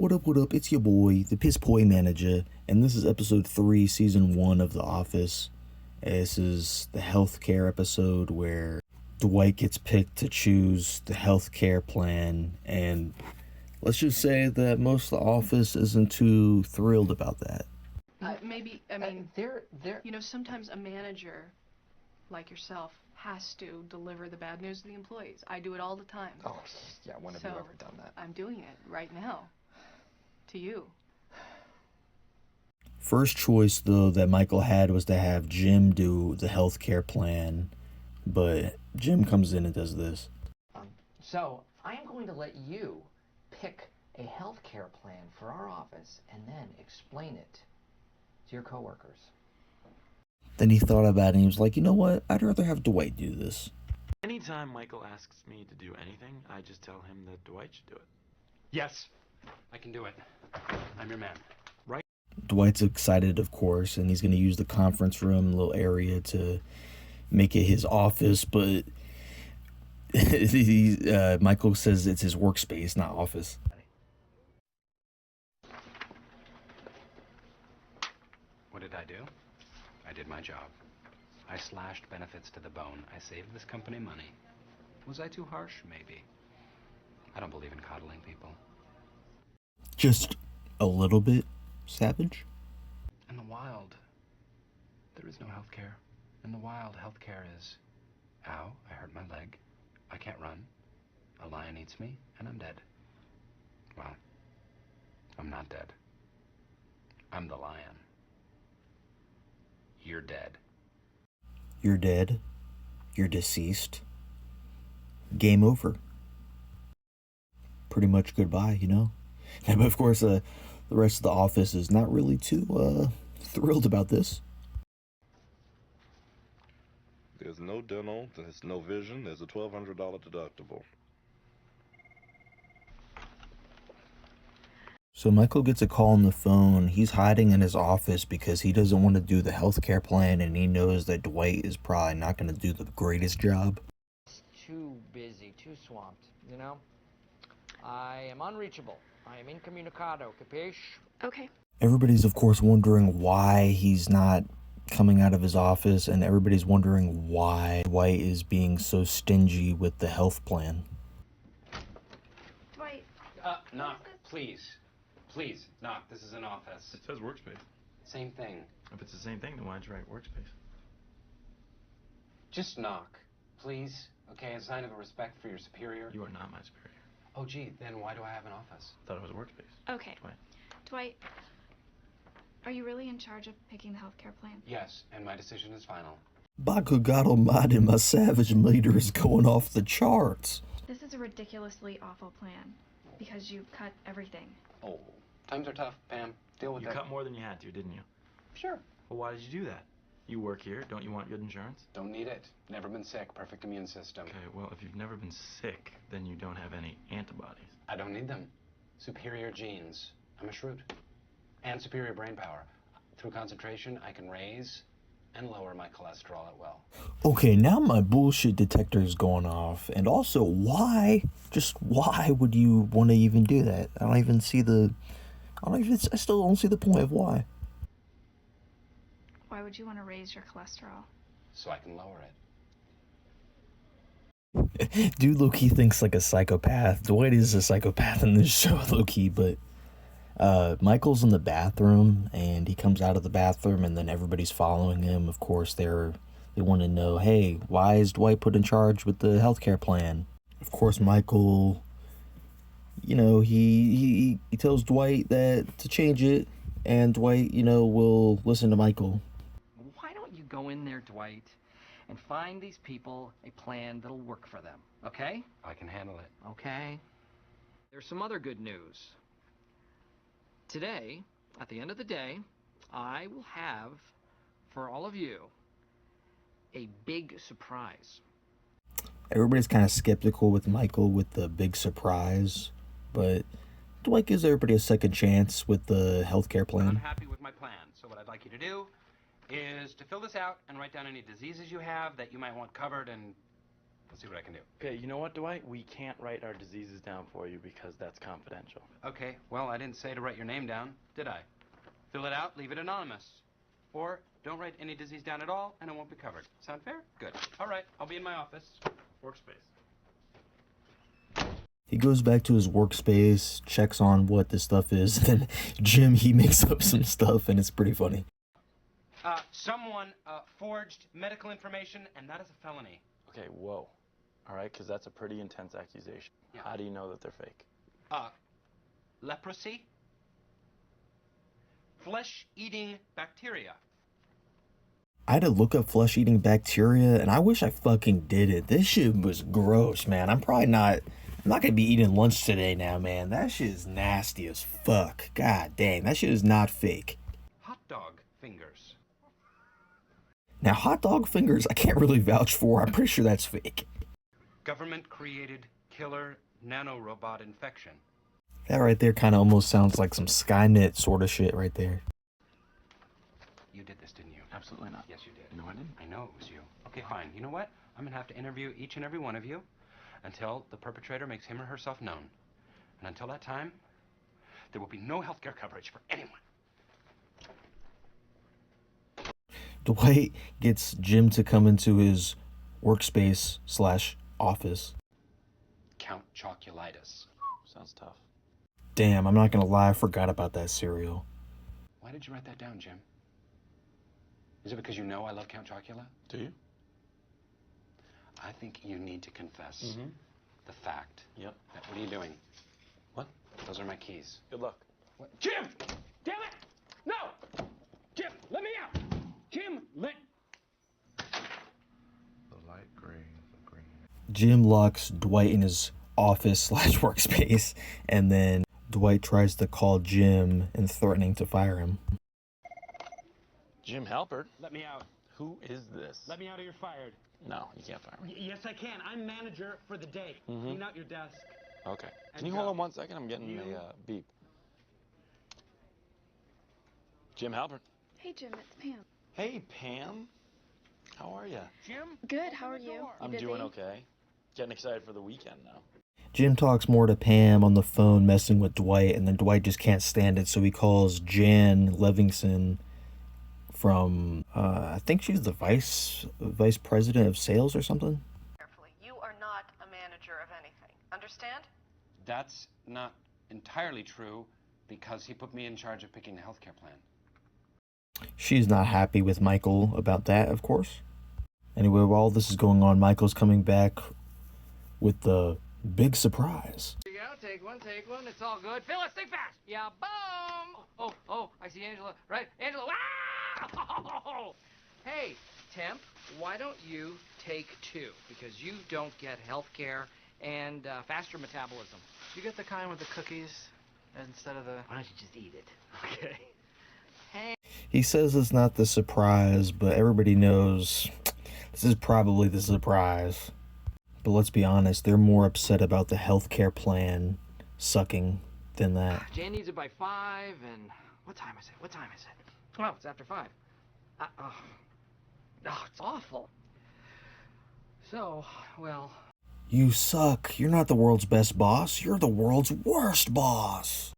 What up? It's your boy, the Piss Boy Manager, and this is episode 3, season 1 of The Office. This is the healthcare episode where Dwight gets picked to choose the healthcare plan, and let's just say that most of The Office isn't too thrilled about that. Sometimes a manager like yourself has to deliver the bad news to the employees. I do it all the time. Oh, yeah, when have you ever done that? I'm doing it right now. To you. First choice, though, that Michael had was to have Jim do the healthcare plan, but Jim comes in and does this. So, I am going to let you pick a healthcare plan for our office and then explain it to your coworkers. Then he thought about it and he was like, you know what? I'd rather have Dwight do this. Anytime Michael asks me to do anything, I just tell him that Dwight should do it. Yes, I can do it. I'm your man. Right? Dwight's excited, of course, and he's going to use the conference room little area to make it his office, but Michael says it's his workspace, not office. What did I do? I did my job. I slashed benefits to the bone. I saved this company money. Was I too harsh? Maybe. I don't believe in coddling people. Just a little bit savage? In the wild, there is no health care. In the wild, health care is, ow, I hurt my leg. I can't run. A lion eats me, and I'm dead. Well, I'm not dead. I'm the lion. You're dead. You're dead. You're deceased. Game over. Pretty much goodbye, you know? And of course, the rest of the office is not really too thrilled about this. There's no dental, there's no vision, there's a $1,200 deductible. So Michael gets a call on the phone. He's hiding in his office because he doesn't want to do the healthcare plan, and he knows that Dwight is probably not going to do the greatest job. It's too busy, too swamped, you know? I am unreachable. I am incommunicado, capiche? Okay. Everybody's, of course, wondering why he's not coming out of his office, and everybody's wondering why Dwight is being so stingy with the health plan. Dwight. Knock, please. Please, knock. This is an office. It says workspace. Same thing. If it's the same thing, then why'd you write workspace? Just knock, please. Okay, a sign of a respect for your superior. You are not my superior. Oh, gee, then why do I have an office? I thought it was a workspace. Okay. Dwight. Dwight, are you really in charge of picking the healthcare plan? Yes, and my decision is final. By good God almighty, my savage meter is going off the charts. This is a ridiculously awful plan because you cut everything. Oh, times are tough, Pam. Deal with You that. cut more than you had to, didn't you? Sure. Well, why did you do that? You work here. Don't you want good insurance? Don't need it. Never been sick. Perfect immune system. Okay, well, if you've never been sick, then you don't have any antibodies. I don't need them. Superior genes. I'm a shroot. And superior brain power. Through concentration, I can raise and lower my cholesterol at will. Okay, now my bullshit detector is going off. And also, why? Just why would you want to even do that? I still don't see the point of why. Why would you want to raise your cholesterol? So I can lower it. Dude low-key thinks like a psychopath. Dwight is a psychopath in this show, low-key, but Michael's in the bathroom, and he comes out of the bathroom, and then everybody's following him. Of course, they want to know, hey, why is Dwight put in charge with the healthcare plan? Of course, Michael, you know, he tells Dwight that to change it, and Dwight, you know, will listen to Michael. Why don't you go in there, Dwight, and find these people a plan that'll work for them, okay? I can handle it. Okay. There's some other good news. Today, at the end of the day, I will have, for all of you, a big surprise. Everybody's kind of skeptical with Michael with the big surprise, but Dwight gives everybody a second chance with the healthcare I'm plan. happy with my plan. So what I'd like you to do is to fill this out and write down any diseases you have that you might want covered and Let's see what I can do. Okay, you know what, Dwight? We can't write our diseases down for you because that's confidential. Okay, well, I didn't say to write your name down, did I? Fill it out, leave it anonymous. Or don't write any disease down at all, and it won't be covered. Sound fair? Good. All right, I'll be in my office. Workspace. He goes back to his workspace, checks on what this stuff is, and then Jim, he makes up some stuff, and it's pretty funny. Someone forged medical information, and that is a felony. Okay, whoa. All right, because that's a pretty intense accusation. Yeah. How do you know that they're fake? Leprosy? Flesh-eating bacteria. I had to look up flesh-eating bacteria, and I wish I fucking did it. This shit was gross, man. I'm not gonna be eating lunch today now, man. That shit is nasty as fuck. God dang, that shit is not fake. Hot dog fingers. Now, hot dog fingers, I can't really vouch for. I'm pretty sure that's fake. Government-created killer nanorobot infection. That right there kind of almost sounds like some Skynet sort of shit right there. You did this, didn't you? Absolutely not. Yes, you did. No, I didn't. I know it was you. Okay, fine. You know what? I'm gonna have to interview each and every one of you until the perpetrator makes him or herself known. And until that time, there will be no health care coverage for anyone. Dwight gets Jim to come into his workspace / office. Count Chocolitis. Sounds tough. Damn, I'm not gonna lie, I forgot about that cereal. Why did you write that down, Jim? Is it because you know I love Count Chocula? Do you? I think you need to confess Mm-hmm. the fact. Yep. What are you doing? What? Those are my keys. Good luck. What? Jim! Damn it! No! Jim, let me out! Jim, let... The light gray, the green. Jim locks Dwight in his office / workspace, and then Dwight tries to call Jim and threatening to fire him. Jim Halpert? Let me out. Who is this? Let me out or you're fired. No, you can't fire me. Yes, I can. I'm manager for the day. Mhm. Clean out your desk. Okay. And Can you go. hold on 1 second? I'm getting You- a beep. Jim Halpert. Hey Jim, it's Pam. Hey, Pam. How are you? Jim? Good, how are you? I'm busy? doing okay. Getting excited for the weekend now. Jim talks more to Pam on the phone, messing with Dwight, and then Dwight just can't stand it, so he calls Jan Levinson from, I think she's the vice president of sales or something. Carefully. You are not a manager of anything. Understand? That's not entirely true because he put me in charge of picking the healthcare plan. She's not happy with Michael about that, of course. Anyway, while this is going on, Michael's coming back with the big surprise. Here you go. Take one. It's all good. Phyllis, think fast. Yeah, boom. Oh, I see Angela. Right, Angela. Wow! Hey, Temp, why don't you take 2? Because you don't get health care and faster metabolism. You get the kind with the cookies instead of the... Why don't you just eat it? Okay. He says it's not the surprise, but everybody knows this is probably the surprise. But let's be honest, they're more upset about the healthcare plan sucking than that. Jan needs it by 5, and what time is it? Oh, it's after 5. It's awful. So, well... You suck. You're not the world's best boss. You're the world's worst boss.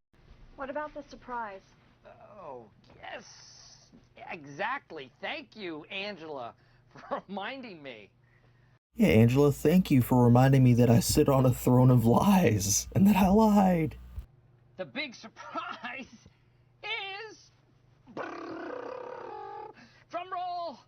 What about the surprise? Oh, yes. Exactly. Thank you, Angela, for reminding me. Yeah, Angela, thank you for reminding me that I sit on a throne of lies and that I lied. The big surprise is... Drum roll!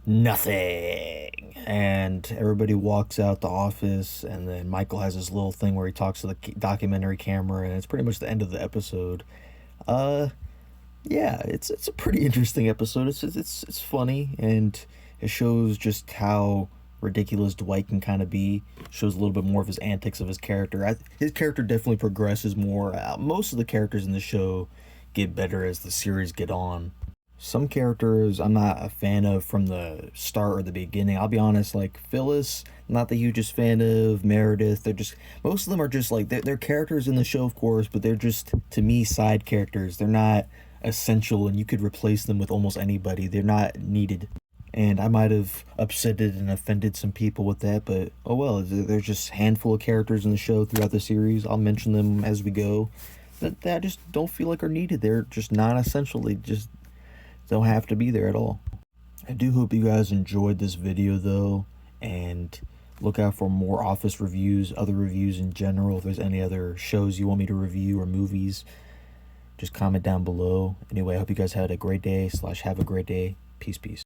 Nothing. And everybody walks out the office, and then Michael has this little thing where he talks to the documentary camera, and it's pretty much the end of the episode. Yeah, it's a pretty interesting episode. It's funny, and it shows just how ridiculous Dwight can kind of be. Shows a little bit more of his antics of his character. His character definitely progresses more. Most of the characters in the show get better as the series get on. Some characters I'm not a fan of from the start or the beginning. I'll be honest, like Phyllis, not the hugest fan of. Meredith, they're just, most of them are just like, they're characters in the show, of course, but they're just, to me, side characters. They're not essential, and you could replace them with almost anybody. They're not needed. And I might have upsetted and offended some people with that, but oh well, there's just a handful of characters in the show throughout the series. I'll mention them as we go. That I just don't feel like are needed. They're just non-essential. They just don't have to be there at all. I do hope you guys enjoyed this video though, and look out for more Office reviews, other reviews in general. If there's any other shows you want me to review or movies, just comment down below. Anyway, I hope you guys had a great day / have a great day. Peace, peace.